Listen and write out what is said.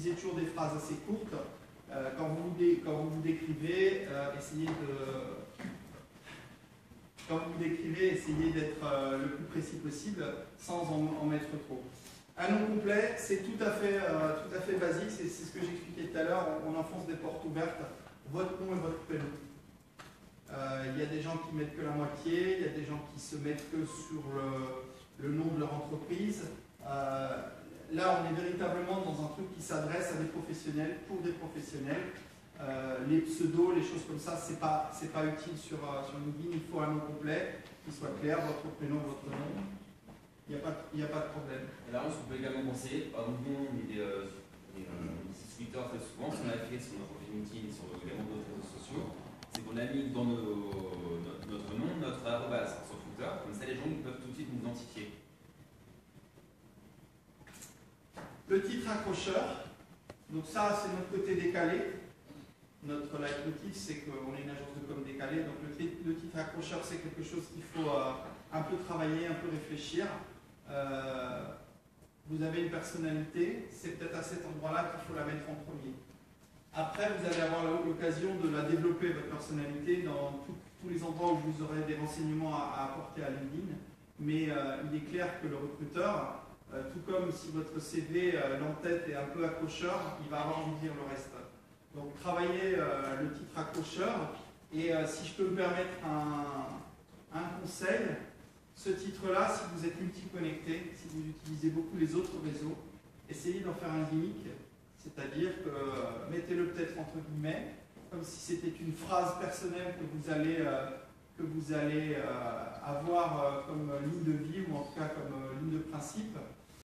utilisez toujours des phrases assez courtes. Quand vous vous décrivez, essayez d'être le plus précis possible sans en mettre trop. Un nom complet, c'est tout à fait basique, c'est ce que j'expliquais tout à l'heure, on enfonce des portes ouvertes, votre nom et votre prénom. Il y a des gens qui mettent que la moitié, il y a des gens qui se mettent que sur le nom de leur entreprise. Là, on est véritablement dans un truc qui s'adresse à des professionnels, pour des professionnels. Les pseudos, les choses comme ça, c'est pas utile sur LinkedIn. Il faut un nom complet qui soit clair, votre prénom, votre nom. Il n'y a pas de problème. Et là, on peut également conseiller, par exemple, nous, on est Twitter très souvent, ce qu'on a fait sur notre profil LinkedIn et sur également d'autres réseaux sociaux, c'est qu'on a mis dans notre nom, notre arrobase sur Twitter, comme ça les gens peuvent tout de suite nous identifier. Le titre accrocheur, donc ça c'est notre côté décalé. Notre leitmotiv c'est qu'on est une agence de com décalée, donc le titre accrocheur c'est quelque chose qu'il faut un peu travailler, un peu réfléchir. Vous avez une personnalité, c'est peut-être à cet endroit-là qu'il faut la mettre en premier. Après, vous allez avoir l'occasion de la développer, votre personnalité, dans tous les endroits où vous aurez des renseignements à apporter à LinkedIn. Mais il est clair que le recruteur, tout comme si votre CV, l'entête est un peu accrocheur, il va avoir envie de lire le reste. Donc, travaillez le titre accrocheur. Et si je peux me permettre un conseil, ce titre-là, si vous êtes multi-connecté, si vous utilisez beaucoup les autres réseaux, essayez d'en faire un gimmick, c'est-à-dire que mettez-le peut-être entre guillemets, comme si c'était une phrase personnelle que vous allez avoir comme ligne de vie ou en tout cas comme ligne de principe.